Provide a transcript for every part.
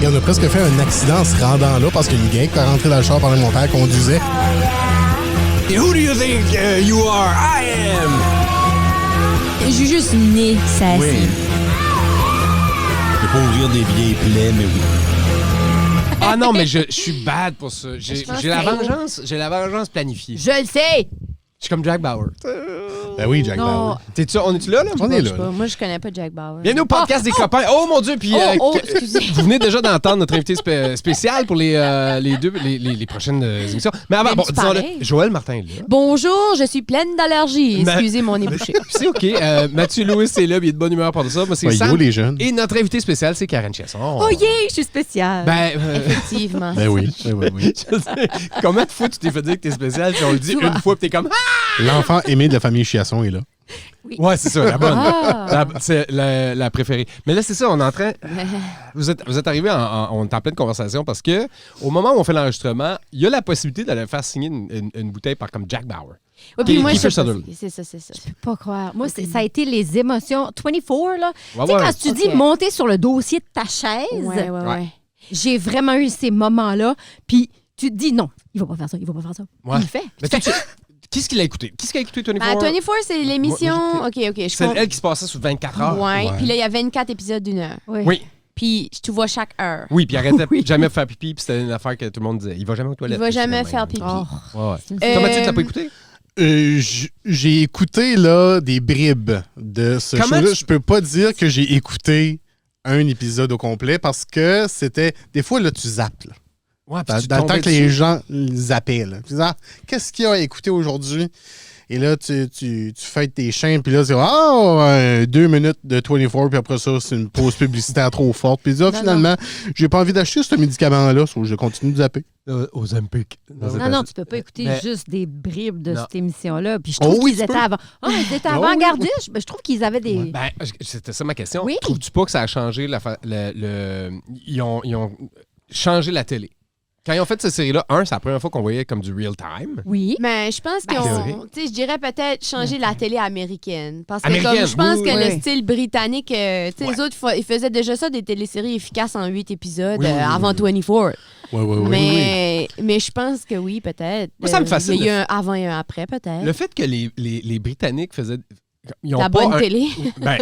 Et on a presque fait un accident en se rendant là parce qu'il y a quelqu'un qui est rentré dans le char pendant que mon père conduisait. Et who do you think you are? I am! Je suis juste né, ça Oui. Je peux pas ouvrir des vieilles plaies, mais oui. Ah non, mais je suis bad pour ça. J'ai pense la que- vengeance. J'ai la vengeance planifiée. Je le sais! Je suis comme Jack Bauer. Ben oui, Jack Non. Bauer. On est-tu là? On est Je sais là. pas, moi, je connais pas Jack Bauer. Bienvenue au podcast des copains. Oh mon Dieu! Puis excusez. vous venez déjà d'entendre notre invité spécial pour les prochaines émissions. Mais avant, Même bon, du disons-le, pareil. Joël Martin est là. Bonjour, je suis pleine d'allergies. Ma- Excusez mon nez bouché. C'est OK. Mathieu Louis est là, puis il est de bonne humeur pour ça. Moi, c'est Ouais, Sam. yo, les jeunes. Et notre invité spécial, c'est Karen Chesson. Oh yeah, je suis spéciale. Ben, Effectivement. Ben oui, oui. je sais, combien de fois tu t'es fait dire que t'es spécial, puis on le dit Souvent. une fois, puis t'es comme... Ah! L'enfant aimé de la famille Chiasson est là. Ouais, c'est ça, la bonne. Ah. C'est la préférée. Mais là, c'est ça, on est en train... Vous êtes arrivés, on est en pleine conversation parce que au moment où on fait l'enregistrement, il y a la possibilité d'aller faire signer une bouteille par comme Jack Bauer. Ouais, puis moi, Kiefer je sais pas, Sutherland. c'est ça. Je peux pas croire. Moi, ça a été les émotions. 24, là. Ouais, Tu sais, ouais. quand tu dis Ok. monter sur le dossier de ta chaise, Ouais. j'ai vraiment eu ces moments-là. Puis tu te dis non, il va pas faire ça, il va pas faire ça. Ouais. Il le fait. Mais qu'est-ce qu'il a écouté? Qu'est-ce qu'il a écouté, 24? Ben, 24, c'est l'émission. Moi, OK, je C'est comprends. elle qui se passait sur 24 heures. Ouais. Ouais. Puis là, il y a 24 épisodes d'une heure. Oui. Puis tu vois chaque heure. Oui, puis il arrêtait jamais de faire pipi, puis c'était une affaire que tout le monde disait. Il va jamais aux Il toilettes. va jamais Puis faire c'était pipi. Oh, Ouais, ouais. c'est une Toi, Mathieu, tu l'as pas Euh, écouté? J'ai écouté là des bribes de ce Comment show-là. tu- Je peux pas dire que j'ai écouté un épisode au complet parce que c'était... Des fois, là, tu zappes. Là. Ouais, puis Dans, tu dans le temps tombais que les dessus. gens zappaient. Là. Tu dis, ah, qu'est-ce qu'il y a à écouter aujourd'hui? Et là, tu fêtes tes chaînes, puis là, c'est 2 minutes de 24, puis après ça, c'est une pause publicitaire trop forte. Puis là, finalement, j'ai pas envie d'acheter ce médicament-là, so je continue de zapper. Aux Olympiques. Non, tu peux pas écouter Mais- juste des bribes de Non. cette émission-là. Puis je Oh trouve oui, qu'ils tu étaient peux. avant. Ah, ils étaient Oh oui, avant-gardistes. Ben, je trouve qu'ils avaient des. Ben, c'était ça ma question. Oui. Trouves-tu pas que ça a changé ils ont changé la télé? Quand ils ont fait cette série-là, c'est la première fois qu'on voyait comme du real time. Oui. Mais je pense théorie. tu sais, je dirais peut-être changer la télé américaine. Parce que Américaine, comme je pense oui, que oui. le style britannique, tu sais, Ouais. les autres, ils faisaient déjà ça, des téléséries efficaces en 8 épisodes Oui, oui, oui, avant oui. 24. Oui. Mais je pense que oui, peut-être. Moi, ça me fascine, Il y a eu un avant et un après, peut-être. Le fait que les Britanniques faisaient... Ils ont La pas bonne un- télé. Ben,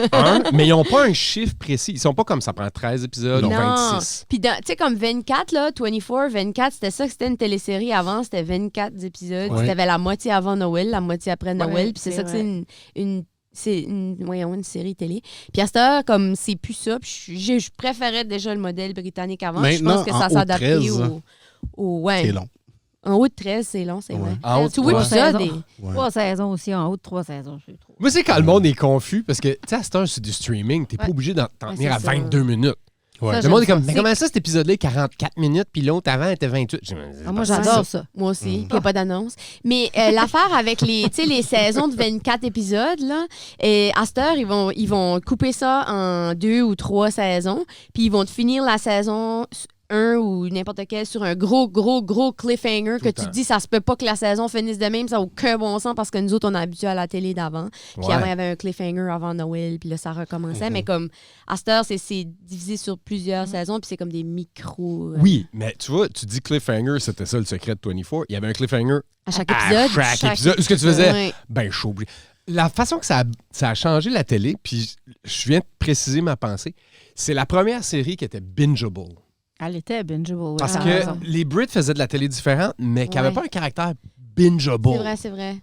mais ils n'ont pas un chiffre précis. Ils sont pas comme ça prend 13 épisodes ou 26. Puis, tu sais, comme 24, là, 24, c'était ça que c'était une télésérie avant, c'était 24 épisodes. Ouais. C'était la moitié avant Noël, la moitié après Noël. Puis c'est c'est ça que c'est vrai. une série télé. Puis à cette heure, comme c'est plus ça, puis je préférais déjà le modèle britannique avant. Puis je Maintenant, pense que en ça haut de s'adaptait 13, ouais. C'est long. En haut de 13, c'est long, c'est Ouais. vrai. En haut de Tout 3 épisode. saisons. Ouais. 3 saisons aussi, en haut de 3 saisons. Je trouve. Moi, c'est quand le monde est confus parce que, tu sais, à cette heure, c'est du streaming. T'es pas Ouais. obligé d'en tenir à c'est ça. 22 minutes. Ouais. Ça, Le monde est j'aime comme, ça. mais comment ça, cet épisode-là est 44 minutes, puis l'autre avant était 28? Ah, moi, j'adore ça. Moi aussi, puis il n'y a pas d'annonce. Mais l'affaire avec les saisons de 24 épisodes, là, à cette heure, ils vont couper ça en 2 ou 3 saisons, puis ils vont te finir la saison 1 ou n'importe quel sur un gros cliffhanger que le tu temps. te dis, ça se peut pas que la saison finisse de même, ça n'a aucun bon sens parce que nous autres, on est habitués à la télé d'avant. Puis Ouais. avant, il y avait un cliffhanger avant Noël, puis là, ça recommençait. Mais comme, à cette heure, c'est divisé sur plusieurs saisons, puis c'est comme des micros. Oui, mais tu vois, tu dis cliffhanger, c'était ça le secret de 24. Il y avait un cliffhanger À chaque à épisode. chaque épisode. Ce que tu faisais, Ouais. ben chaud. La façon que ça a changé la télé, puis je viens de préciser ma pensée, c'est la première série qui était bingeable. Elle était bingeable. oui, Parce t'as que raison. les Brits faisaient de la télé différente, mais qui n'avaient Ouais. pas un caractère bingeable. C'est vrai.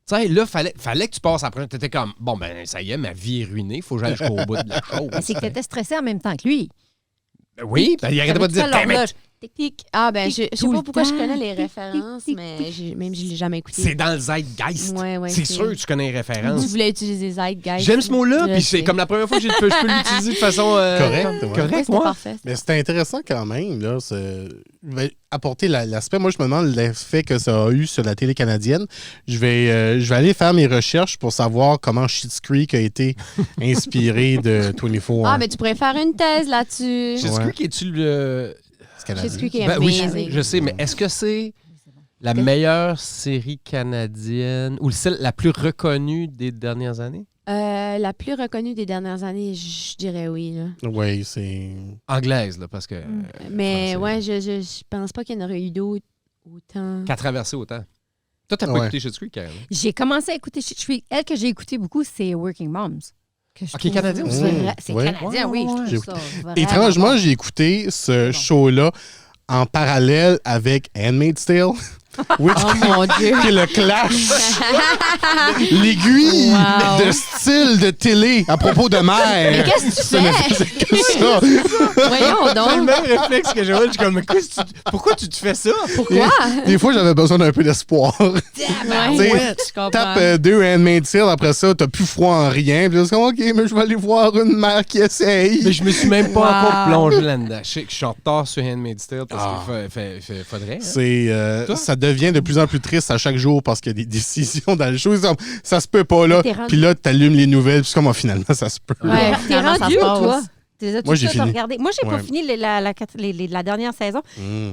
Tu sais, là, fallait que tu passes après. Tu étais comme, bon, ben, ça y est, ma vie est ruinée, faut que j'aille jusqu'au bout de la chose. Mais c'est que t'étais stressé en même temps que lui. Ben oui, ben, il arrêtait pas de dire, T'avais tout ça, Damn it! l'horloge. Tic-tic. Ah, ben, je sais Tout pas le pourquoi je temps. connais les Tic, références, tic, tic, mais tic. même je l'ai jamais écouté. C'est dans le zeitgeist. Ouais, c'est c'est- sûr que tu connais les références. Tu voulais utiliser Zeitgeist. J'aime ce mot-là, Je puis c'est sais. comme la première fois que je peux l'utiliser de façon Correcte, ouais. Ouais, correcte, c'était moi. parfait. Mais c'est intéressant quand même. Là, je vais apporter l'aspect. Moi, je me demande l'effet que ça a eu sur la télé canadienne. Je vais aller faire mes recherches pour savoir comment Schitt's Creek a été inspiré de 24. Ah, mais tu pourrais faire une thèse là-dessus. Schitt's Ouais. Creek, es-tu le... Canadien. Schitt's Creek est Ben oui, amazing. je sais, mais est-ce que c'est la meilleure série canadienne ou celle la plus reconnue des dernières années? La plus reconnue des dernières années, je dirais oui. Là. Oui, c'est... Anglaise, là, parce que... Mais français. ouais, je pense pas qu'il y en aurait eu d'autres autant. Qu'à traverser autant. Toi, t'as pas Ouais. écouté Schitt's Creek, Karen? hein? J'ai commencé à écouter Schitt's Creek. Elle que j'ai écouté beaucoup, c'est Working Moms. Que je Ok, trouve canadien aussi. C'est Ouais. canadien, oui. Je trouve ça vraiment Étrangement, bon. j'ai écouté ce show-là en parallèle avec Handmaid's Tale. Which Oh mon Dieu! qui est le clash. L'aiguille Wow. de style de télé à propos de mère. Mais qu'est-ce que tu Ça ne fais? faisait que ça. Voyons C'est le donc! même réflexe que Joël. Je suis comme, pourquoi tu te fais ça? Pourquoi? Des fois, j'avais besoin d'un peu d'espoir. Ouais, T'sais, je comprends. Tape 2 Handmaid's Tale, après ça, t'as plus froid en rien. Puis là, c'est comme, OK, mais je vais aller voir une mère qui essaye. Mais je me suis même pas Wow. encore plongé là-dedans. Je sais que je suis en retard sur Handmaid's Tale parce qu'il faudrait. Hein? C'est, Toi? ça devient de plus en plus triste à chaque jour parce qu'il y a des décisions dans le show. C'est comme, ça se peut pas là. T'es rendu- Puis là, t'allumes les nouvelles. Puis c'est comme, finalement, ça se peut. Ouais, T'es finalement, ça rendu se où, passe. toi? T'es Moi, j'ai t'as fini. regardé. Moi, j'ai Ouais. pas fini la dernière saison. Mm.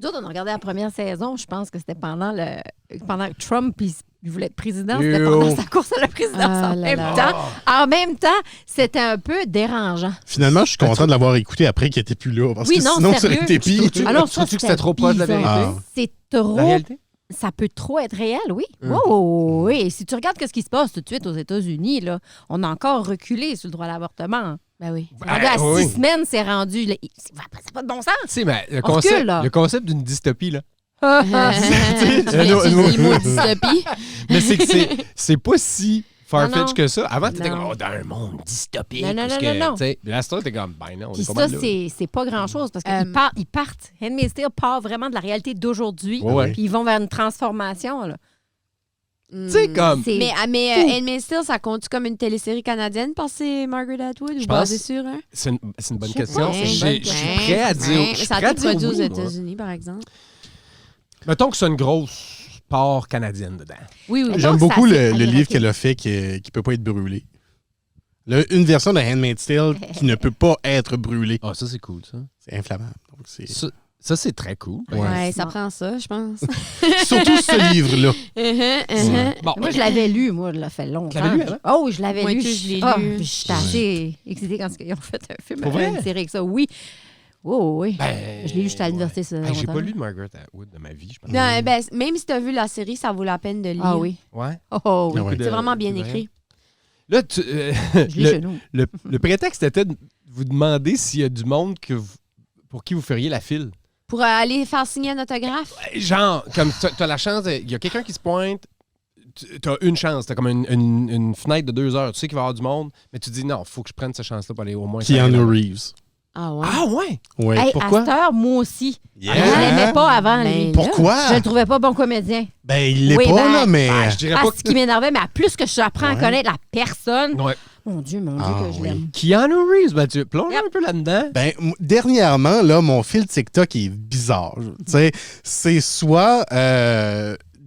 Nous autres, on a regardé la première saison. Je pense que c'était pendant que Trump il voulait être président. C'était Yo. pendant sa course à la présidence. Ah en là même là. temps. En même temps, c'était un peu dérangeant. Finalement, je suis content de l'avoir écouté après qu'il était plus là. Parce Oui, que non, sinon, ça aurait sérieux. été pire. Alors, Trouves-tu que c'était trop proche de la bizarre. vérité? C'est La trop. réalité? Ça peut trop être réel, oui. Mhm. Oh, oui. Si tu regardes ce qui se passe tout de suite aux États-Unis, là, on a encore reculé sur le droit à l'avortement. Ben oui. C'est rendu à oui. 6 semaines, c'est rendu. Là, c'est pas de bon sens. Tu sais, mais On recule, là. le concept d'une dystopie, là. Le mot dystopie. Mais c'est que c'est pas si Non, farfetch non. que ça. Avant, t'étais Non. comme, dans un monde dystopique. Non, non, parce non, que, non. tu sais, là, c'est t'es comme, ben non, on Puis est pas ça, mal là. c'est pas grand-chose parce Euh, qu'ils partent. Handmaid's Tale part vraiment de la réalité d'aujourd'hui. Ouais, ouais. Puis ils vont vers une transformation. Là. Tu sais, comme... C'est- Mais fou. Handmaid's Tale, ça compte comme une télésérie canadienne parce que c'est Margaret Atwood ou Je basée pense- sur un? C'est une bonne Je sais question. pas, c'est une Je bonne suis question. prêt à dire... Ouais, je suis ça a prêt à été dire produit aux oui, moi. États-Unis, par exemple. Mettons que c'est une grosse part canadienne dedans. Oui, oui. Mais J'aime donc, beaucoup ça, le c'est livre américain. qu'elle a fait qui peut pas être brûlé. Une version de Handmaid's Tale qui ne peut pas être brûlée. Ah, ça, c'est cool, ça. C'est inflammable. Donc c'est... Ça, c'est très cool. Ouais, ça Bon. prend ça, je pense. Surtout ce livre-là. Bon, Moi, je l'avais lu, moi, il a fait longtemps. Tu l'avais lu avant? Oh, oui, je l'avais Moi, lu. tout, je l'ai Ah, lu. puis j'étais assez excitée quand ils ont fait un film, Pour vrai? une série avec ça. Oui. Oh, oui. Ben, Je l'ai lu, j'étais à l'université. ça Hey, j'ai longtemps. pas lu de Margaret Atwood de ma vie, je pense. Non, ben, même si tu as vu la série, ça vaut la peine de lire. Ah oui. Ouais. Oh, oui. Ah ouais. C'est vraiment bien écrit. Là, Je l'ai chez nous. le prétexte était de vous demander s'il y a du monde pour qui vous feriez la file. Pour aller faire signer un autographe? Genre, comme t'as la chance, il y a quelqu'un qui se pointe, t'as une chance, t'as comme une fenêtre de 2 heures, tu sais qu'il va y avoir du monde, mais tu dis non, faut que je prenne cette chance-là pour aller au moins. Keanu Reeves. Ah ouais? Ah ouais? Ouais. Hey, Pourquoi? à cette heure, moi aussi. Yeah. Je l'aimais pas avant, Ben, lui. Pourquoi? Je le trouvais pas bon comédien. Ben, il l'est Oui, pas, ben, là, mais... Ben, je dirais Ah, pas ce qui m'énervait, mais à plus que j'apprends à Ouais. connaître la personne, Ouais. mon Dieu, Ah, que je oui. l'aime. Keanu Reeves, ben tu plonges un peu là-dedans. Ben, dernièrement, là, mon fil TikTok est bizarre. Tu sais, c'est soit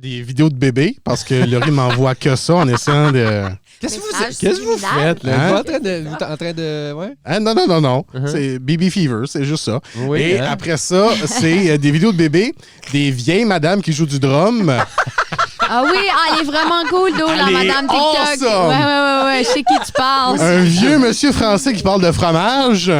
des vidéos de bébés, parce que Laurie m'envoie que ça en essayant de... Message Qu'est-ce que vous subliminal. faites, là? Hein? Vous êtes en train de... Ouais? Ah, non. Uh-huh. C'est Baby Fever, c'est juste ça. Oui, Et hein? après ça, c'est des vidéos de bébés, des vieilles madames qui jouent du drum. Ah oui, elle est vraiment cool, d'où la Elle est madame TikTok. awesome. Ouais, je sais qui tu parles. Un vieux monsieur français qui parle de fromage.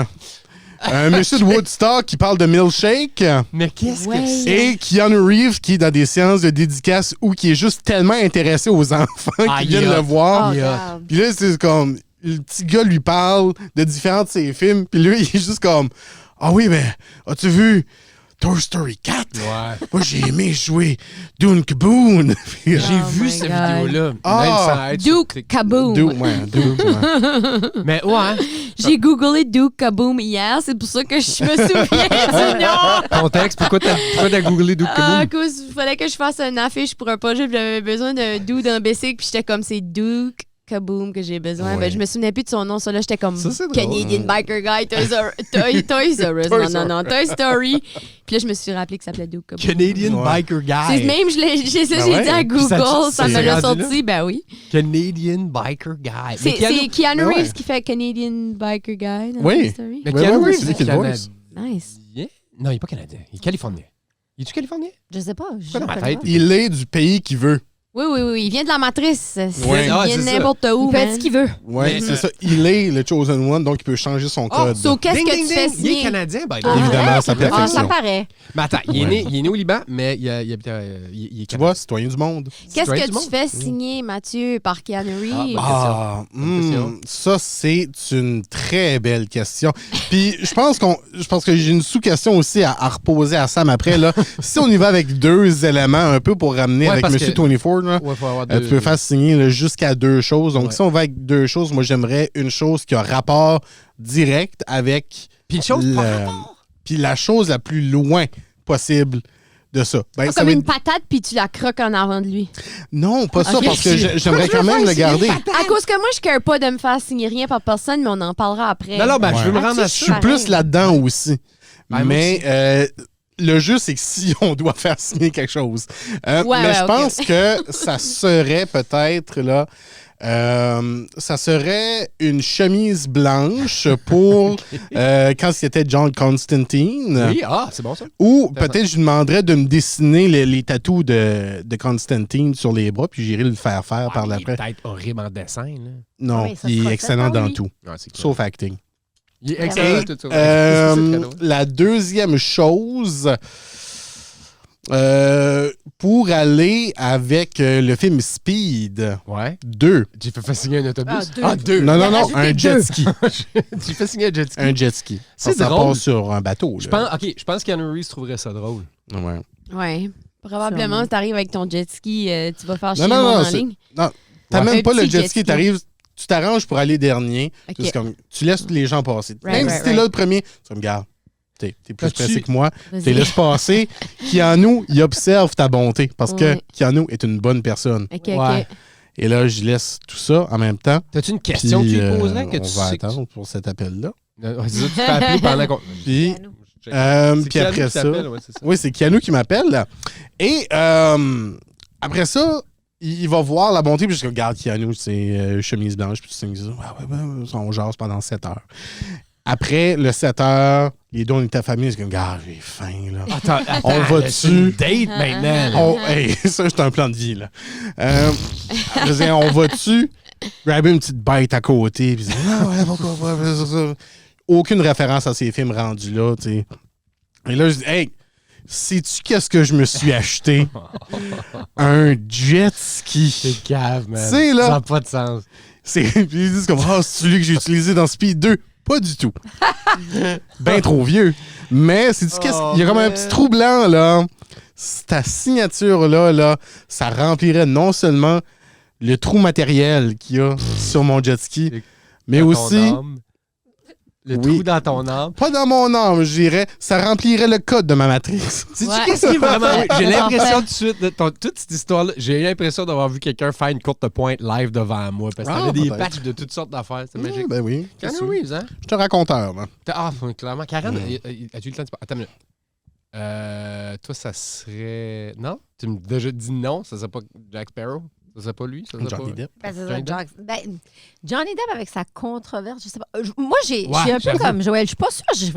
Un monsieur de Woodstock qui parle de milkshake. Mais qu'est-ce Ouais. que c'est? Et Keanu Reeves qui est dans des séances de dédicace ou qui est juste tellement intéressé aux enfants Ah, qui il viennent a- le voir. Oh, Il y a- regarde. Puis là, c'est comme... Le petit gars lui parle de différents de ses films. Puis lui, il est juste comme... Ah oui, mais as-tu vu Toy Story 4? Ouais. Moi, j'ai aimé jouer Dune Kaboom. Puis, J'ai Oh vu my cette God. vidéo-là. Ah! Même sans être sur Duke TikTok. Kaboom. Duke, ouais. Mais ouais. J'ai googlé Duke Kaboom hier, c'est pour ça que je me souviens du nom. Contexte, pourquoi t'as googlé Duke À Kaboom? cause, il fallait que je fasse une affiche pour un projet, puis j'avais besoin d'un dude en bicycle, puis j'étais comme, c'est Duke Kaboom que j'ai besoin. Ouais. Ben, je me souvenais plus de son nom, ça là, j'étais comme Ça, c'est drôle. Canadian Biker Guy, Toys R Us, non, Toy Story. Puis là, je me suis rappelé que ça s'appelait Duke Kaboom. Canadian Ouais. Biker C'est Guy. même, j'ai Ben dit ouais. à Puis ça, Google, ça c'est me l'a rendu sorti, ben oui. Canadian Biker Guy. C'est Keanu Ben ouais. Reeves qui fait Canadian Biker Guy dans Oui. Toy Story. Mais Ouais, Keanu ouais, Reeves, c'est lui qui le voice. Nice. Canadien? Non, il n'est pas canadien. Il est californien. Il est-tu californien? Je sais pas. Quoi dans ma tête? Il est du pays qu'il veut. Oui. Il vient de la matrice. Ouais. Il Ah, vient de c'est ça. n'importe où. Il peut être man. ce qu'il veut. Ouais, Mais- c'est ça. Il est le Chosen One, donc il peut changer son code. So, qu'est-ce Ding, que ding, tu fais ding. Il est signer? canadien, by the Ah, way. Évidemment, à sa Ah, ça perfection. paraît. Mais attends, il est Ouais. né au Liban, mais il habite il est Tu vois, citoyen du monde. Qu'est-ce Citoyen que du tu fais signer, Mathieu, par Keanu Reeves? Ah, Bonne question. ça, c'est une très belle question. Puis, je pense que j'ai une sous-question aussi à reposer à Sam après. Là. Si on y va avec 2 éléments un peu pour ramener Ouais, avec parce Monsieur que- 24, là, Ouais, faut avoir tu peux faire signer là, jusqu'à 2 choses. Donc, Ouais. si on va avec 2 choses, moi, j'aimerais une chose qui a rapport direct avec Puis une chose par le- rapport. puis la chose la plus loin possible de ça. Ben, ça Comme va une être- patate, puis tu la croques en avant de lui. Non, pas ça, Ok. parce que j'aimerais quand même le garder. À cause que moi, je ne care pas de me faire signer rien par personne, mais on en parlera après. Non, ben, je Ouais. veux me rendre à Je ça. suis plus là-dedans aussi. Ben, moi Mais aussi. le jeu, c'est que si on doit faire signer quelque chose. Ouais, mais je ok. pense que ça serait peut-être là. Ça serait une chemise blanche pour quand c'était John Constantine. Oui, c'est bon ça. Ou peut-être je lui demanderais de me dessiner les tatous de Constantine sur les bras, puis j'irai le faire par Il est l'après. peut-être horrible en dessin. Là. Non, Oui, ça il sera est fait excellent par dans lui. tout, Ouais, c'est cool. sauf acting. Il est Et, excellent. tout ça. C'est très drôle. La deuxième chose, pour aller avec le film Speed Ouais. 2. J'ai fait signer un autobus. Ah, deux. Non, Il a non, rajouté un jet 2. ski. J'ai fait signer un jet ski. Un jet ski. C'est Ça drôle. part sur un bateau. Je là. pense qu'Keanu Reeves trouverait ça drôle. Ouais. Oui. Probablement, Sûrement. si t'arrives avec ton jet ski, tu vas faire chier Non, le non, monde non, en c'est- ligne. Non, t'as Ouais. même Un pas le petit jet jet ski. ski. T'arrives, tu t'arranges pour aller dernier. Ok. C'est comme, tu laisses les gens passer. Right, Même right, si t'es là le premier, tu me gardes. T'es plus T'as-tu- pressé que moi. Vas-y. T'es laisse passer. Keanu, il observe ta bonté parce que Ouais. Keanu est une bonne personne. OK, Ouais. OK. Et là, je laisse tout ça en même temps. T'as-tu une question que Puis, tu lui poserais que on tu va sais que attendre pour cet appel-là. Ouais, c'est ça, tu fais appeler pendant qu'on. Puis, C'est puis Keanu après qui ça, t'appelle, ouais, c'est ça. oui, c'est Keanu qui m'appelle. Et après ça, il va voir la bonté, puis je regarde Keanu, c'est chemise blanche, puis tu sais, ouais, on jase pendant 7 heures. Après le 7 heures, les deux, on était famille, c'est comme, gars, j'ai faim, là. Attends, On va là, c'est une dessus. date maintenant. là. Hey, ça, c'est un plan de vie, là. Je veux dire, on va dessus, grabber une petite bête à côté, puis dire, ah ouais, pourquoi pas, ça. Aucune référence à ces films rendus là, tu sais. Et là, je dis, hey, sais-tu qu'est-ce que je me suis acheté? Un jet ski. C'est cave, man. C'est là. Ça n'a pas de sens. Puis ils disent comme, ah, c'est celui que j'ai utilisé dans Speed 2. Pas du tout. Ben trop vieux. Mais c'est il y a comme un petit trou blanc, là. Ta signature-là, là, ça remplirait non seulement le trou matériel qu'il y a sur mon jet ski, mais Dans ton aussi, âme. Le Oui. trou dans ton âme. pas dans mon âme, je dirais, ça remplirait le code de ma matrice. Sais-tu Ouais. qu'est-ce qui est vraiment. J'ai Ouais. l'impression tout de suite, de toute cette histoire-là, j'ai l'impression d'avoir vu quelqu'un faire une courte pointe live devant moi. Parce que t'avais des peut-être. patchs de toutes sortes d'affaires. C'était magique. Ben oui. Keanu c'est sûr. Reeves, hein? Je suis un raconteur, moi. Clairement. Karen, Mm. as-tu eu le temps de parler? Attends une minute. Toi, ça serait. Non? Tu m'as déjà dit non, ça serait pas Jack Sparrow? Ça serait pas lui? Ça serait Johnny pas... Depp. Ben, c'est ça, Johnny Depp? Johnny Depp avec sa controverse, je sais pas. Moi, je suis un peu j'avoue. comme Joël. Je suis pas sûre, je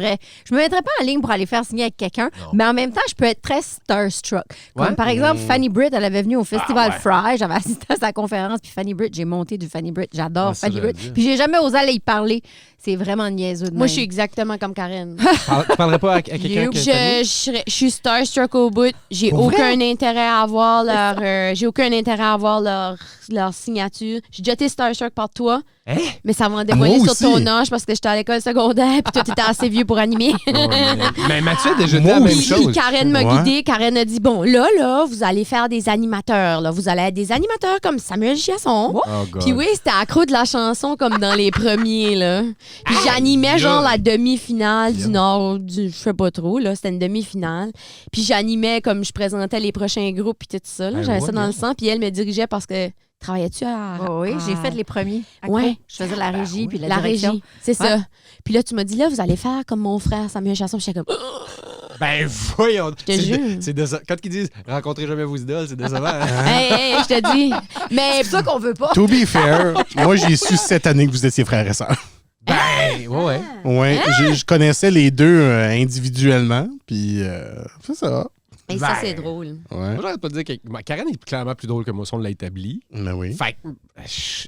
me mettrais pas en ligne pour aller faire signer avec quelqu'un, Non. mais en même temps, je peux être très starstruck. Comme Ouais? par exemple, Fanny Britt, elle avait venu au Festival ouais. Fry, j'avais assisté à sa conférence, puis Fanny Britt, j'ai monté du Fanny Britt. J'adore Ah, ça, Fanny j'allais Britt. dire. Puis j'ai jamais osé aller y parler. C'est vraiment niaiseux de Moi, même. je suis exactement comme Karen. Tu parlerais pas à quelqu'un qui Je suis starstruck au bout. J'ai Pour aucun intérêt à avoir leur signature. J'ai déjà été starstruck par toi, Hein? mais ça m'a dévoilé Moi sur ton aussi. âge parce que j'étais à l'école secondaire puis toi, t'étais assez vieux pour animer. Mais Mathieu a déjà dit Moi la même aussi. Puis chose. Karen m'a Ouais. guidée. Karen a dit, bon, là, vous allez faire des animateurs. Là. Vous allez être des animateurs comme Samuel Chiasson. Oh, God. Puis oui, c'était accro de la chanson comme dans les premiers, là. Puis j'animais genre la demi-finale du Nord, je sais pas trop, là. C'était une demi-finale. Puis j'animais comme je présentais les prochains groupes puis tout ça, là. Ben J'avais ouais, ça dans bien. le sang. Puis elle me dirigeait parce que travaillais-tu à... Oh oui, j'ai fait les premiers. accro. Ouais. Je faisais la régie, puis la la direction. régie, c'est Ouais. ça. Puis là, tu m'as dit, là, vous allez faire comme mon frère Samuel Chasson. Puis j'étais comme, Ben voyons. te jure. C'est quand ils disent rencontrez jamais vos idoles, c'est décevant. hein? hey, je te dis. Mais C'est ça qu'on veut pas. To be fair, moi, j'ai su cette année que vous étiez frères et sœurs. Ben, ouais. Ouais, je connaissais les deux individuellement, puis c'est ça. Et ça, c'est drôle. Ouais. Moi, j'arrête pas de dire que Karen est clairement plus drôle que moi, si on l'a établi. Mais oui. Fait que,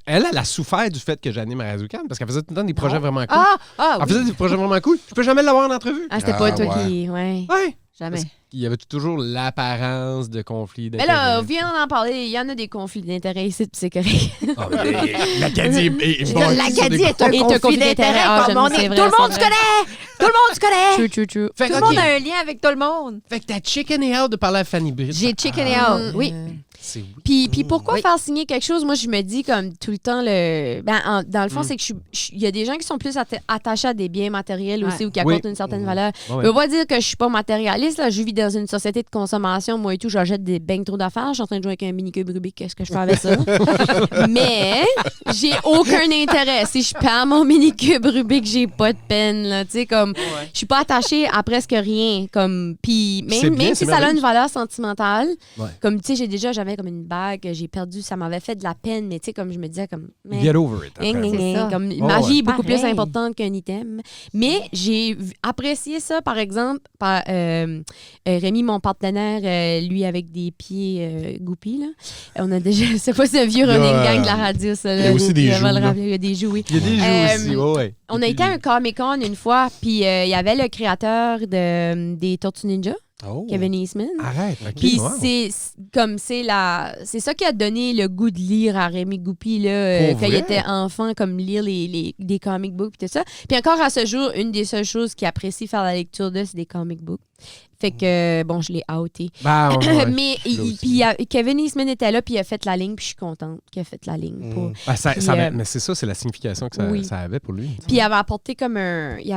elle a souffert du fait que j'anime à Radio-Can parce qu'elle faisait tout le temps des projets vraiment cool. Ah, Elle oui. faisait des projets vraiment cool. Je peux jamais l'avoir en entrevue. Ah, c'était Ah, pas toi ouais. qui... Ouais. Ouais. Jamais. Il y avait toujours l'apparence de conflit Mais d'intérêts. là, viens d'en parler. Il y en a des conflits d'intérêts ici, puis c'est correct. Ah, mais l'Acadie est Bon, l'Acadie est un Et conflit d'intérêt. Ah, Comme j'aime, on c'est est... vrai, Tout le monde c'est se connaît! Tout le monde se connaît! True. Fait Tout que, le monde OK. a un lien avec tout le monde. Fait que t'as chicken et out de parler à Fanny Britt. J'ai chicken it out. Oui. C'est oui. Puis pourquoi Oui. faire signer quelque chose? Moi, je me dis comme tout le temps, dans le fond, c'est que il y a des gens qui sont plus attachés à des biens matériels aussi ou qui Oui. apportent une certaine valeur. Ouais. Je veux pas dire que je suis pas matérialiste. Là. Je vis dans une société de consommation. Moi et tout, j'achète des beignes trop d'affaires. Je suis en train de jouer avec un mini-cube Rubik. Qu'est-ce que je fais avec ça? Mais j'ai aucun intérêt. Si je perds mon mini-cube Rubik, j'ai pas de peine. Là. Tu sais, comme, je suis pas attachée à presque rien. Comme, puis C'est bien, même si c'est ça a merveilleux. une valeur sentimentale, Ouais. comme, tu sais, j'avais comme une bague que j'ai perdue. Ça m'avait fait de la peine. Mais tu sais, comme je me disais, comme... mais- Get over it. après. C'est ça. comme Ouais, ma ouais. vie est beaucoup Pareil. plus importante qu'un item. Mais j'ai apprécié ça, par exemple, par Rémi, mon partenaire, lui avec des pieds goupilles. Là. On a déjà, c'est pas ce vieux Il y a, running gang de la radio, ça. il y a aussi des Je vais le joues, là. rappeler, il y a des joues, oui. Il y a des jeux aussi, ouais. On a été à un Comic-Con une fois, puis il y avait le créateur des Tortues Ninja, Oh. Kevin Eastman. Arrête, OK. Puis wow. c'est ça qui a donné le goût de lire à Rémi Goupil là, Pour quand il vrai? était enfant, comme lire des comic books et tout ça. Puis encore à ce jour, une des seules choses qu'il apprécie faire la lecture de, c'est des comic books. Fait que, bon, je l'ai outé. Ben, ouais. Mais Kevin Eastman était là, puis il a fait la ligne, puis je suis contente qu'il a fait la ligne. Pour... Ben, Puis, mais c'est ça, c'est la signification que oui. ça avait pour lui. Puis il avait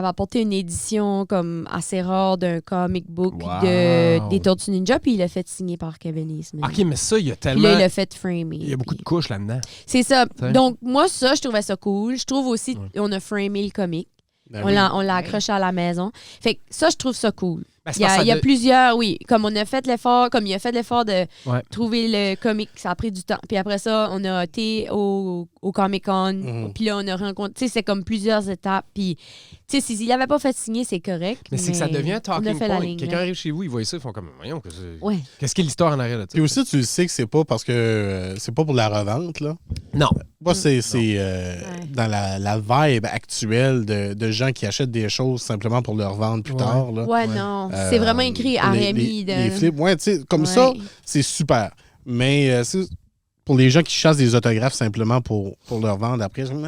apporté une édition comme assez rare d'un comic book Wow. des Tortues Ninja, puis il l'a fait signer par Kevin Eastman. OK, mais ça, il y a Puis tellement... là, il l'a fait framer. Il y a beaucoup de puis- couches là-dedans. C'est ça. T'sais. Donc, moi, ça, je trouvais ça cool. Je trouve aussi qu'on a framé le comic. Ben On oui. l'a accroché à la maison. Fait que ça, je trouve ça cool. Ben, c'est Il y parce a, que il y a ça plusieurs, oui. Comme on a fait l'effort, comme il a fait l'effort de Ouais. trouver le comic, ça a pris du temps. Puis après ça, on a été au Comic-Con. Mhm. Puis là, on a rencontré. Tu sais, c'est comme plusieurs étapes. Puis, tu sais, s'il n'avait pas fait signer, c'est correct. Mais c'est que ça devient un on a talking fait la point. ligne, Quelqu'un là. arrive chez vous, ils voient ça, ils font comme, voyons, Ouais. qu'est-ce qu'il y a l'histoire en arrière de ça? Puis aussi, tu le sais que c'est pas parce que c'est pas pour la revente, là. Non. Moi, c'est dans la vibe actuelle de gens qui achètent des choses simplement pour le revendre plus Ouais. tard, là. Ouais, non. C'est vraiment écrit à Rémi. Les flips, ouais, tu sais, comme Ouais. ça, c'est super. Mais pour les gens qui chassent des autographes simplement pour leur vendre après, je me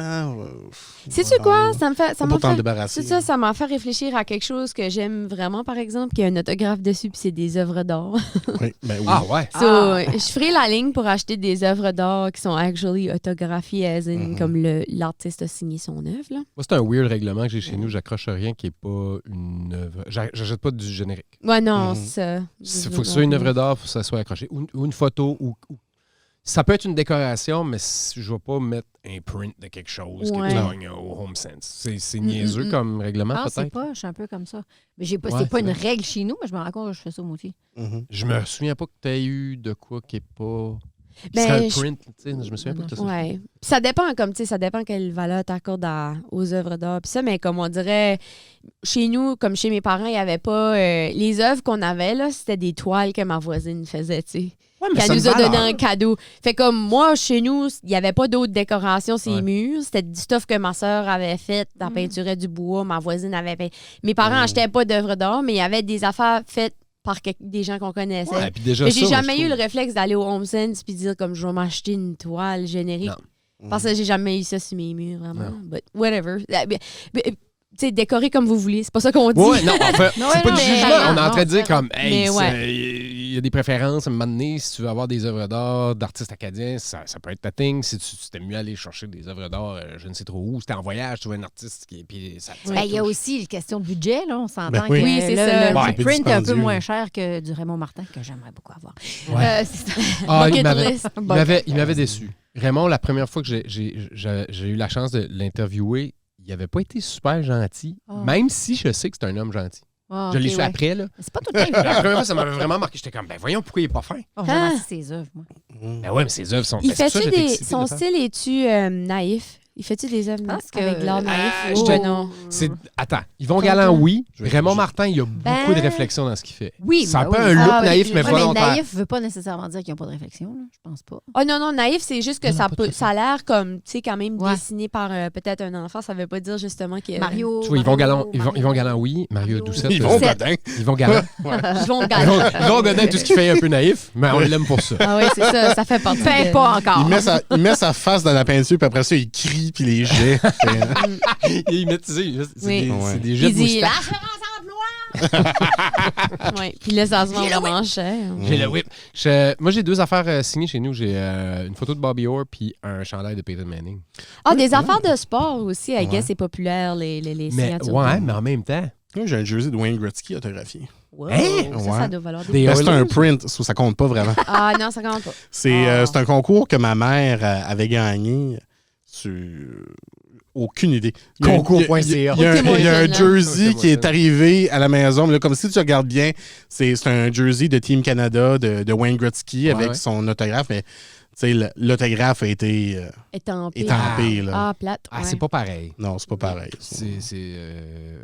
dis, Sais-tu quoi? Ça m'a Faut pas t'en fait... débarrasser. C'est ça m'a fait réfléchir à quelque chose que j'aime vraiment, par exemple, qui a un autographe dessus, puis c'est des œuvres d'art. Oui, ben oui. Ah ouais. So, je ferai la ligne pour acheter des œuvres d'art qui sont actually autographiées, as in, comme l'artiste a signé son œuvre. Là. Moi, c'est un weird règlement que j'ai chez nous. J'accroche rien qui n'est pas une œuvre. J'achète pas du générique. Ouais, non, Mhm. c'est ça. Il faut que ce soit une œuvre d'art, il faut que ça soit accroché. Ou une photo. Ça peut être une décoration, mais je ne vais pas mettre un print de quelque chose Ouais. qui gagne au Home Sense. C'est niaiseux comme règlement, Ah, c'est peut-être. pas, je suis un peu comme ça. Mais j'ai pas, Ouais, c'est pas c'est une vrai. règle chez nous, mais je me rends compte que je fais ça moi aussi. Mhm. Je me souviens pas que tu aies eu de quoi qui n'est pas. Qui Ben, serait un je- print. Tu sais, je me souviens pas de ça. Ouais. Puis ça dépend, comme tu sais, ça dépend quelle valeur t'accordes aux œuvres d'art. Puis ça, mais comme on dirait, chez nous, comme chez mes parents, il n'y avait pas. Les œuvres qu'on avait, là, c'était des toiles que ma voisine faisait, tu sais. Ouais, mais ça Qu'elle nous a me donné valeur. en cadeau. Fait comme moi, chez nous, il n'y avait pas d'autres décorations sur les Ouais. murs. C'était du stuff que ma sœur avait fait, la peinturait du bois, ma voisine avait fait. Mes parents n'achetaient pas d'œuvres d'art, mais il y avait des affaires faites par des gens qu'on connaissait. Ouais, puis déjà Mais ça, j'ai moi, jamais je eu le trouve- réflexe d'aller au Home Sense puis dire comme je vais m'acheter une toile générique. Non. Parce que j'ai jamais eu ça sur mes murs, vraiment. Non. But whatever. Tu sais, décorer comme vous voulez. C'est pas ça qu'on dit. Ouais, non, en fait, c'est Ouais, pas non, du mais- jugement. On est en train de dire non, comme, hey, Mais ouais. il y a des préférences. À un moment donné, si tu veux avoir des œuvres d'art d'artistes acadiens, ça peut être ta thing. Si tu t'es mieux aller chercher des œuvres d'art, je ne sais trop où. Si t'es en voyage, tu vois un artiste qui. Puis ça te Ben, il y a aussi une question de budget, là. On s'entend Ben que oui. Oui, c'est le, ça. le Ouais. Un peu print est un peu dispendieux. moins cher que du Raymond Martin, que j'aimerais beaucoup avoir. Ouais. C'est ça. Ah, Bucket il m'avait list. il m'avait déçu. Raymond, la première fois que j'ai eu la chance de l'interviewer, il n'avait pas été super gentil, Oh. même si je sais que c'est un homme gentil. Ah, Je l'ai ok, su ouais. après, là. C'est pas tout le temps La évident. première fois, ça m'avait vraiment marqué. J'étais comme, ben voyons pourquoi il n'est pas fin. Oh, j'aime assez ses œuvres, moi. Ben ouais, mais ses œuvres sont... Il Ben, c'est pour ça fait-tu que j'étais des. excité Son de le faire. style est-tu naïf? Il fait-tu des œuvres pense que- avec de l'art naïf? je Oh, te- non. Attends, Yvon Galland, oui. Je vais- Raymond je- Martin, il y a beaucoup de réflexion dans ce qu'il fait. Oui, Ça a ben pas oui. un look Ah, naïf, mais ouais, volontaire. naïf veut pas nécessairement dire qu'ils n'ont pas de réflexion, là. Je pense pas. Oh non, naïf, c'est juste que Non, ça, pas peut, tout ça a l'air comme, tu sais, quand même Ouais. dessiné par peut-être un enfant. Ça veut pas dire justement que... Mario. Tu vois, Yvon Galland, Mario. Yvon Galland, oui. Mario Doucette. Yvon Sept. Godin. Yvon Galland. Yvon Galland. Yvon Godin, tout ce qu'il fait est un peu naïf, mais on l'aime pour ça. Ah oui, c'est ça. Ça fait partie Peins de... pas encore. Il met sa face dans la peinture, puis après ça, il crie, puis les jets. Il met, tu sais, c'est Oui. c'est des jeux Il de dit moustache. l'assurance emploi. Oui, puis là, ça se vend vraiment cher. J'ai le whip. Moi, j'ai 2 affaires signées chez nous. J'ai une photo de Bobby Orr puis un chandail de Peyton Manning. Ah, des affaires de sport aussi, I guess, Ouais. c'est populaire, les Mais signatures. ouais, mais en même temps. Moi, j'ai un jersey de Wayne Gretzky autographié. Wow, Hein? ça Ouais. doit valoir des... Des Ben, c'est un Oilers? print, ça compte pas vraiment. Ah non, ça compte pas. C'est un concours que ma mère avait gagné sur... Aucune idée. Il y a- Concours.ca. Il y a Écoutez-moi il y a un ça, là. jersey qui est Écoutez-moi ça. arrivé à la maison. Mais là, comme si tu regardes bien, c'est un jersey de Team Canada de Wayne Gretzky avec ouais. son autographe. Mais tu sais, l'autographe a été Étampé. étampé. Là. Ah, plate. Ah, ouais. c'est pas pareil. Non, c'est pas pareil.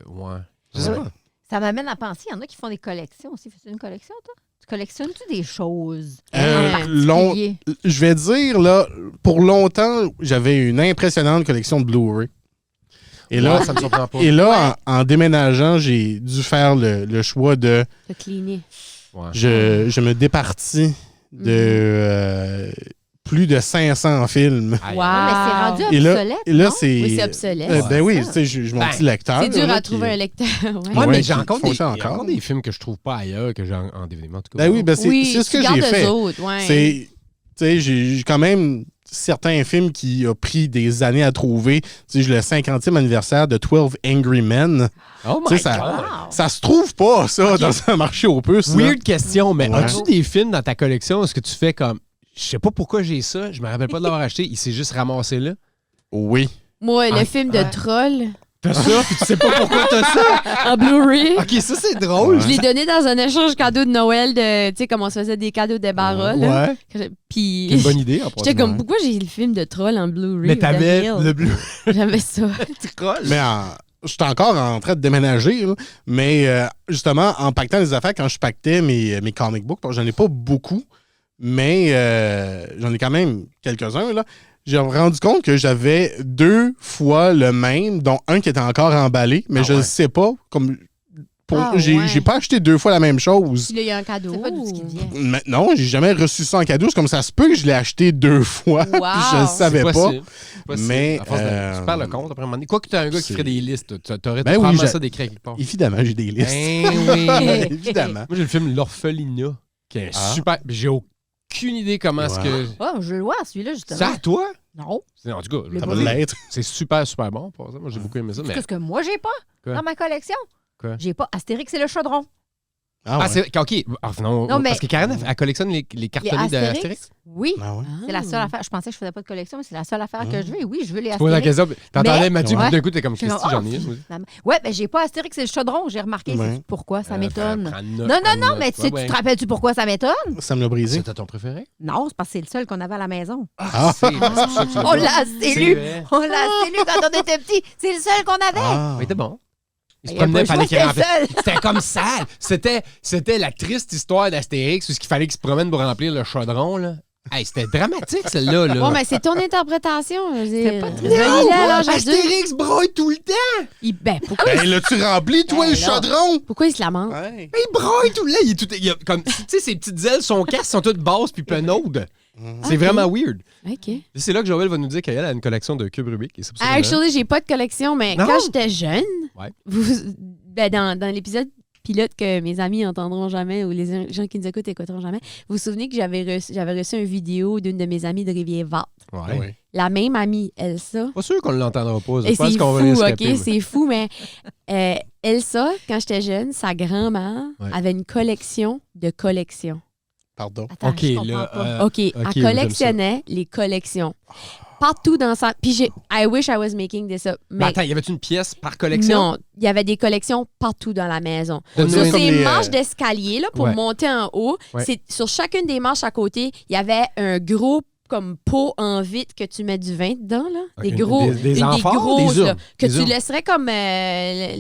Ouais. Je sais Ouais. pas. Ça m'amène à penser, il y en a qui font des collections aussi. Fais-tu une collection, toi? Tu collectionnes-tu des choses Euh, en particulier? Je vais dire, là, pour longtemps, j'avais une impressionnante collection de Blu-ray. Et là, Ouais, ça me surprend pas. et là en déménageant, j'ai dû faire le choix de... Te cleaner. Ouais. Je me départis de plus de 500 films. Aïe. Wow. Ouais, mais c'est rendu Et là, obsolète, et là non? c'est... Oui, c'est obsolète. ben oui, c'est tu ça. sais, j'ai mon Ben, petit lecteur. C'est dur là, à qui- trouver un lecteur. ouais. Ouais, mais qui j'ai encore, fonctionne il y a encore encore. des films que je trouve pas ailleurs que j'ai en DVD. En tout cas, Ben oui, ben c'est Oui, c'est ce que tu j'ai gardes fait. eux autres, ouais. C'est, tu sais, j'ai quand même certains films qui ont pris des années à trouver. Tu sais, j'ai le 50e anniversaire de 12 Angry Men. Oh Tu my sais, ça, God. Wow. ça se trouve pas, ça, dans un marché aux puces. là. Weird question, mais Ouais. as-tu des films dans ta collection? Est-ce que tu fais comme, je sais pas pourquoi j'ai ça, je me rappelle pas de l'avoir acheté, il s'est juste ramassé là? Oui. Moi, le Ah, film de ouais. Troll T'as ça, puis tu sais pas pourquoi t'as ça? en Blu-ray. Ok, ça c'est drôle. Je l'ai donné dans un échange cadeau de Noël de, tu sais, comme on se faisait des cadeaux de débarras, là. Ouais. Puis, C'est une bonne idée en j'étais comme, ouais. pourquoi j'ai le film de Troll en Blu-ray? Mais t'avais The Real? le bleu. J'avais ça. Troll. Mais je suis encore en train de déménager, là. Mais justement, en pactant les affaires, quand je pactais mes comic books, j'en ai pas beaucoup, mais j'en ai quand même quelques-uns, là. J'ai rendu compte que j'avais 2 fois le même, dont un qui était encore emballé, mais Ah je ouais. ne sais pas. Ah j'ai ouais. pas acheté 2 fois la même chose. Puis là, il y a un cadeau. C'est pas d'où ce qui vient. Mais non, j'ai jamais reçu ça en cadeau. C'est comme ça se peut que je l'ai acheté 2 fois. Wow. puis je le savais pas. Possible. Possible. Mais, À force tu perds le compte après un moment donné. Quoi que t'as un gars qui c'est- ferait des listes, t'aurais Ben oui, probablement j'ai- ça d'écrit quelque part. Évidemment, j'ai des listes. Ben oui. Évidemment. Moi, j'ai le film L'Orphelinat, qui est Ah. super. J'ai aucune idée comment est-ce Ouais. que. Oh, je le vois, celui-là, justement. Ça, à toi? Non. En tout cas, Mais Ça pas va vu. l'être. c'est super, super bon. Pour ça. Moi, j'ai beaucoup aimé ça. Mais... Qu'est-ce que moi, j'ai pas Quoi? dans ma collection? Quoi? J'ai pas Astérix et le chaudron. Ah, ouais. Ah, c'est. OK. Ah, non, Non, mais- parce que Karen, elle collectionne les cartonnés Les Astérix? d'Astérix. Oui. Ah ouais. C'est la seule affaire. Je pensais que je faisais pas de collection, mais c'est la seule affaire que je veux. Et oui, je veux les Tu poses la Astérix. question, t'entendais Mais- Mathieu, Ouais. puis d'un coup, t'es comme, Je suis Christy, comme, j'en oh, ai une. moi. Ouais, ben j'ai pas Astérix et le chaudron, j'ai remarqué. Ouais. C'est pourquoi ça Prends m'étonne. note, Non, prends non, note. mais tu sais, Ouais, tu ouais. te rappelles-tu pourquoi ça m'étonne? Ça me l'a brisé. C'était ton préféré? Non, c'est parce que c'est le seul qu'on avait à la maison. Ah. C'est pour ça que tu l'as On pas. l'a assez C'est lu. vrai. On l'a assez lu quand on était petit. C'est le seul qu'on avait. Ah. Mais c'était bon. Il se Il y a promenait, pas fallait le qu'il choix, remplisse. c'était le seul. C'était comme ça. C'était la triste histoire d'Astérix où il fallait qu'il se promène pour remplir le chaudron. Là. Hey, c'était dramatique, celle-là. Là. Bon, mais c'est ton interprétation. Je veux dire. C'est pas très- Relis-la à l'âge adulte. Astérix broye tout le temps. Ben, pourquoi, Ben, l'as-tu rempli, toi, Ben le là. chaudron? pourquoi il se lamente? Ouais. Il broye tout le temps. Il est tout, il a comme, tu sais, ses petites ailes, son casque sont toutes basses puis penaudes. C'est Ok. vraiment weird. OK. C'est là que Joël va nous dire qu'elle a une collection de cubes Rubik. Et c'est pour ça que- Actually, j'ai pas de collection, mais Non? quand j'étais jeune, Ouais. ben, dans l'épisode pilote que mes amis entendront jamais ou les gens qui nous écoutent écouteront jamais, vous vous souvenez que j'avais reçu une vidéo d'une de mes amies de Rivière-Verte. Ouais. Ouais. La même amie, Elsa. Pas sûr qu'on ne l'entendra pas. Je Et pense c'est qu'on va fou, les OK? scraper, mais- C'est fou, mais Elsa, quand j'étais jeune, sa grand-mère Ouais. avait une collection de collections. Pardon. Attends, OK, je comprends là. pas. OK, elle j'aime ça. collectionnait les collections. Partout dans sa... Puis I wish I was making this up. Mais Mais attends, y avait-tu une pièce par collection? non, il y avait des collections partout dans la maison. Donne-nous Sur une- comme ces les, marches d'escalier là, pour Ouais. monter en haut, Ouais. sur chacune des marches à côté, il y avait un gros comme pots en vitre que tu mets du vin dedans, là. Ok. Des gros. Des une amphores, grosses, des là, urnes, que des tu urnes. laisserais comme.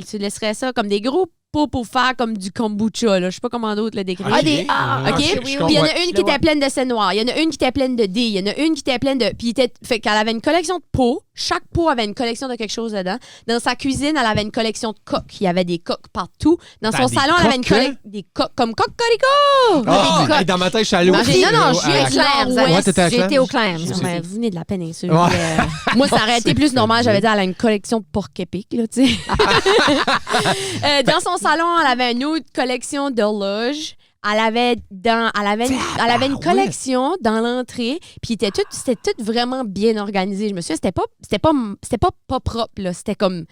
Tu laisserais ça comme des gros pots pour faire comme du kombucha, là. Je sais pas comment d'autres le décrire. Ok. Ah, des... Ah, OK? oui, je Puis oui, il y en comprends. a une qui était pleine de sel noir. Il y en a une qui était pleine de dés. Il y en a une qui était pleine de. Puis fait qu'elle avait une collection de pots. Chaque pot avait une collection de quelque chose dedans. Dans sa cuisine, elle avait une collection de coques. Il y avait des coques partout. Dans son des salon, elle avait une coques, collection. Des coques. Comme cocorico! Ah, Des coques. hey, dans ma tête, je suis allé au Non, je suis à Clams. Ouais, t'étais à J'ai été Clams. au Clams. Non, mais vous venez de la péninsule. Ouais. Moi, ça aurait été plus normal. J'avais dit, elle a une collection de porc épic, là, tu sais. Dans son salon, elle avait une autre collection d'horloges. Elle avait une collection dans l'entrée, puis c'était tout vraiment bien organisé. Je me souviens, c'était pas propre, là. C'était comme.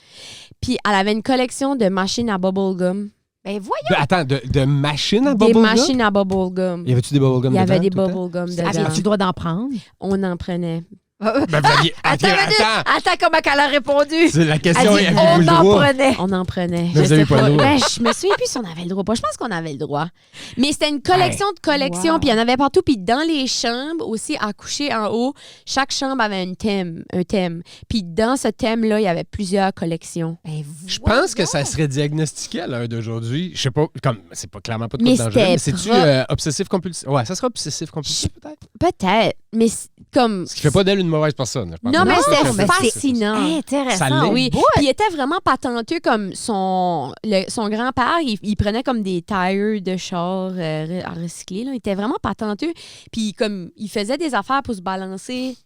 Puis elle avait une collection de machines à bubblegum. Ben voyons. Attends, de machines à Des bubblegum? machines à bubblegum. Y avait-tu des bubblegum Il y avait dedans, des tout le temps? bubblegum Avais-tu dedans. le droit d'en prendre? On en prenait. Ben, vous aviez... Attends, une minute. Attends, comment qu'elle a répondu? C'est la Elle question, dit, avez-vous on le en droit? prenait. On en prenait. Mais vous avez pas le droit. Ben, je me souviens plus si on avait le droit. Je pense qu'on avait le droit. Mais c'était une collection de collections, Wow. puis il y en avait partout. Puis dans les chambres, aussi, à coucher en haut, chaque chambre avait un thème. Puis dans ce thème-là, il y avait plusieurs collections. Ben, Je pense que ça serait diagnostiqué à l'heure d'aujourd'hui. Je sais pas, comme c'est pas clairement pas de Mais quoi dangereux, mais c'était c'est-tu propre. obsessif-compulsif? Ouais, ça sera obsessif-compulsif peut-être. Peut-être. Mais comme. Ce qui fait pas d'elle une mauvaise personne. je pense. Non, mais Non, c'était mais c'est- fascinant. intéressant. Ça l'est. Oui, Bout. puis il était vraiment patenteux comme son grand-père, il prenait comme des tires de char à recycler. Là. Il était vraiment patenteux. Puis comme il faisait des affaires pour se balancer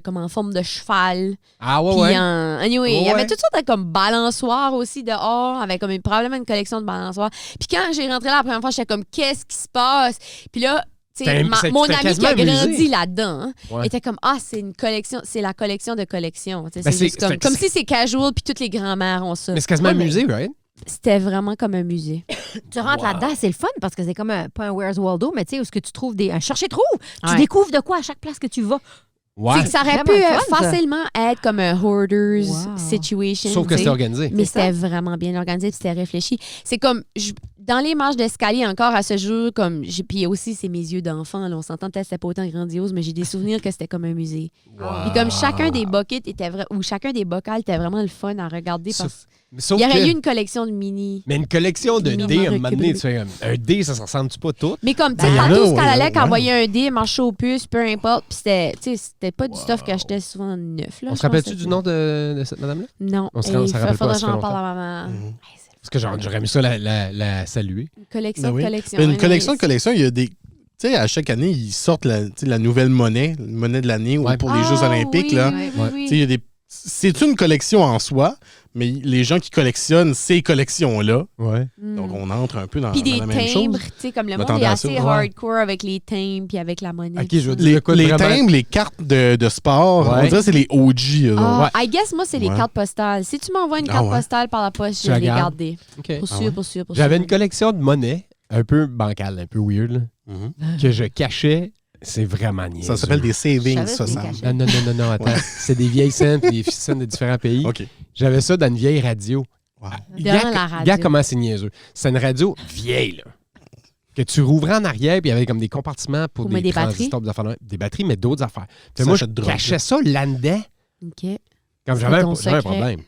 comme en forme de cheval. Ah ouais, Puis ouais. anyway, il y Ouais. avait toutes sortes de comme balançoires aussi dehors, avec comme probablement une collection de balançoires. Puis quand j'ai rentré là la première fois, j'étais comme qu'est-ce qui se passe? Puis là, tu sais, mon c'était ami qui quasiment a un musée. grandi là-dedans hein, Ouais. était comme c'est une collection, c'est la collection de collections. Tu sais, Ben, c'est juste c'est- comme si c'est casual puis toutes les grands-mères ont ça. Mais c'est quasiment un Ouais, mais- musée, right? C'était vraiment comme un musée. Tu rentres là-dedans, c'est le fun parce que c'est comme pas un Where's Waldo, mais tu sais, où est-ce que tu trouves un chercher-trou. Tu Ouais. découvres de quoi à chaque place que tu vas. Ouais. C'est que ça aurait Vraiment pu fun, ça. facilement être comme un hoarders Wow. situation. Sauf que tu sais. c'était organisé. Mais C'est ça. c'était vraiment bien organisé, puis c'était réfléchi. C'est comme dans les marches d'escalier encore à ce jour, comme puis aussi c'est mes yeux d'enfant. Là, on s'entend peut-être que c'était pas autant grandiose, mais j'ai des souvenirs que c'était comme un musée. Puis comme chacun des buckets était ou chacun des bocals était vraiment le fun à regarder. Parce... Sauf Il y aurait que- eu une collection de mini. Mais une collection de Mini dés, à un moment donné, recul. tu fais un dé, ça ressemble-tu pas tout? Mais comme, tu sais, Ben, y en a, tantôt, ce ouais, qu'elle allait, ouais. qu'elle envoyait un dé, marché aux puces, peu importe. Puis c'était pas du stuff que j'achetais souvent neuf. Là, On je se rappelle-tu pense que du nom de cette madame-là? Non. On se Et rappelle il pas faudra que assez j'en longtemps. parle à ma maman. Mhm. Parce que j'aurais aimé ça la saluer. Une collection Ben oui. de collections. Mais une hein, collection mais- de collections, il y a des. Tu sais, à chaque année, ils sortent la nouvelle monnaie, la monnaie de l'année ou Ouais. pour les Jeux Ah, Olympiques. oui, Là. oui, Ouais. oui. Tu sais, il y a des. C'est une collection en soi, mais les gens qui collectionnent ces collections-là, Ouais. Mm. donc on entre un peu dans, Puis dans des la même timbres, chose. tu sais, comme le monde M'attendais est à assez ça. Ouais. hardcore avec les timbres puis avec la monnaie. Ok, tout je veux ça. dire- quoi de Les vraiment- timbres, les cartes de sport, Ouais. on dirait que c'est les OG. eux autres. Ah, I guess, moi, c'est les Ouais. cartes postales. Si tu m'envoies une Ah carte ouais? postale par la poste, Tu je la vais les gardes? garder. OK. Pour Ah sûr, ouais? pour sûr, pour J'avais sûr. une collection de monnaie un peu bancale, un peu weird, là, Mhm. que je cachais. C'est vraiment niaiseux. Ça s'appelle des savings, Je savais ça, que Sam. c'était Non, attends. C'est des vieilles scènes, des scènes de différents pays. OK. J'avais ça dans une vieille radio. Wow. Dans la radio. Regarde comment c'est niaiseux. C'est une radio vieille, là. Que tu rouvrais en arrière, puis il y avait comme des compartiments pour Pour des mettre des batteries? transistors, des affaires de même. Des batteries, mais d'autres affaires. Puis Ça, moi, je je te drogue. cachais ça là-dedans, OK. comme C'est j'avais ton un secret. problème.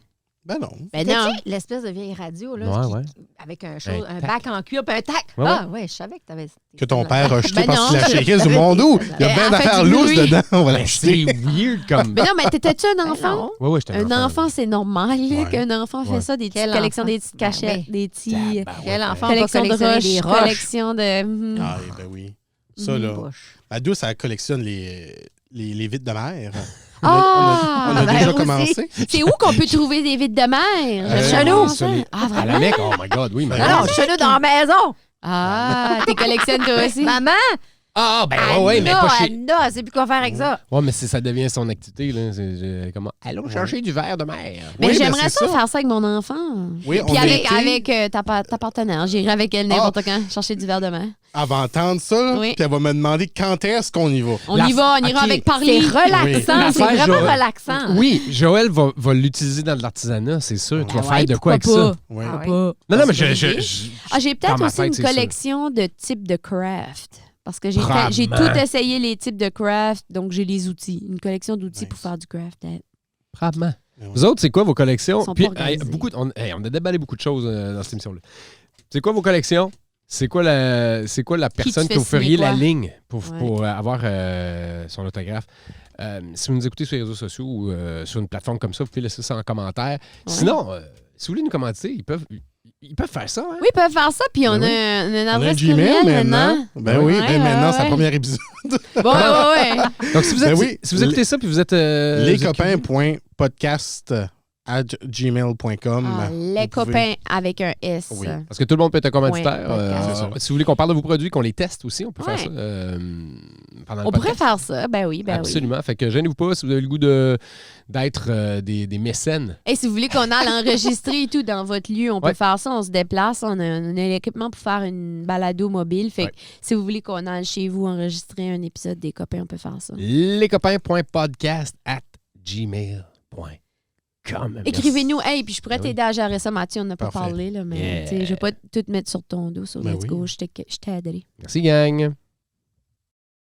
Ben non. Ben T'as-tu non. l'espèce de vieille radio là, Ouais, ouais. avec un Un bac en cuir puis un tac. Ouais, Ah ouais, je savais que t'avais. Que ton père a jeté Ben parce qu'il non. a shaké du monde. Oh, il y a Ben, bien elle d'affaires fait du lousses bruit. dedans. On va Ben, l'acheter. c'est weird comme. Mais non, mais t'étais-tu un enfant? Ouais, ouais, j'étais Un enfant, c'est normal là, Ouais. qu'un enfant Ouais. fait ça, des petites Quel collections, enfant? des petites Ben cachettes, oui. des petits Quel enfant collections va de collectionner roches, des roches? collections de... Ah, ben oui. Ça, là. Bouche. À deux, ça collectionne les vitres de mer. Ah! On a ben déjà aussi. commencé. C'est où qu'on peut trouver des vitres de mer? Chez nous. sur les- Ah, À vraiment? la Mecque, oh my God, oui. mais- Alors, chez nous dans la maison. Ah, t'es collectionnes toi aussi? Maman, Ah, ben ouais, mais pas chez. Anna, elle sait plus quoi faire avec ça. Ouais, mais ça devient son activité, là. Comment. Allons chercher du verre de mer. Mais Oui, j'aimerais c'est ça ça. faire ça avec mon enfant. Oui, on Puis a avec, été- avec ta partenaire. J'irai avec elle n'importe quand chercher du verre de mer. Elle va entendre ça, Oui. puis elle va me demander quand est-ce qu'on y va. On La- y va, on ira Ok. avec C'est parler. relaxant, Oui. c'est L'affaire, vraiment Joël. relaxant. Oui, Joël va l'utiliser dans de l'artisanat, c'est sûr. Tu vas Ah faire ouais, de quoi avec pourquoi ça? pas? Oui. Ah ouais. Pas. Non, non, mais C'est je. une idée. Ah, j'ai dans peut-être ma aussi tête, une c'est sûr. collection de types de craft. Parce que j'ai Probablement. tout essayé, les types de craft, donc j'ai les outils. Une collection d'outils pour faire du craft. Probablement. Ouais. Vous autres, c'est quoi vos collections? Ils sont Puis, pas organisés. on a déballé beaucoup de choses dans cette émission-là. C'est quoi vos collections? C'est quoi la personne te que fait vous feriez signer quoi? la ligne pour, Ouais. pour avoir son autographe? Si vous nous écoutez sur les réseaux sociaux ou sur une plateforme comme ça, vous pouvez laisser ça en commentaire. Sinon, si vous voulez nous commenter, ils peuvent faire ça. Hein? Oui, ils peuvent faire ça, puis on Ben oui. a une On a un adresse Gmail courriel maintenant. Ben oui, Ouais, maintenant, ouais, c'est le ouais. premier épisode. Ouais. Donc, si vous, êtes, Ben oui, si vous écoutez ça puis vous êtes... lescopains.podcast@gmail.com. Ah, Vous les pouvez- copains avec un S. Oui. Parce que tout le monde peut être un commanditaire. Ouais, podcast. C'est ça. Si vous voulez qu'on parle de vos produits, qu'on les teste aussi, on peut faire Ouais. ça pendant le On pourrait podcast. faire ça, ben oui, ben oui. Absolument. Fait que gênez-vous pas si vous avez le goût d'être des mécènes. Et si vous voulez qu'on aille enregistrer et tout dans votre lieu, on peut Ouais. faire ça, on se déplace, on a l'équipement pour faire une balado mobile. Fait que si vous voulez qu'on aille chez vous enregistrer un épisode des copains, on peut faire ça. lescopains.podcast@gmail.com. Écrivez-nous, hey, puis je pourrais Ben oui. t'aider à gérer ça, Mathieu, on n'a pas Parfait. parlé, là, mais Yeah. tu sais, je vais pas tout mettre sur ton dos, sur Ben Let's oui. Go, je t'aiderai. Merci, gang.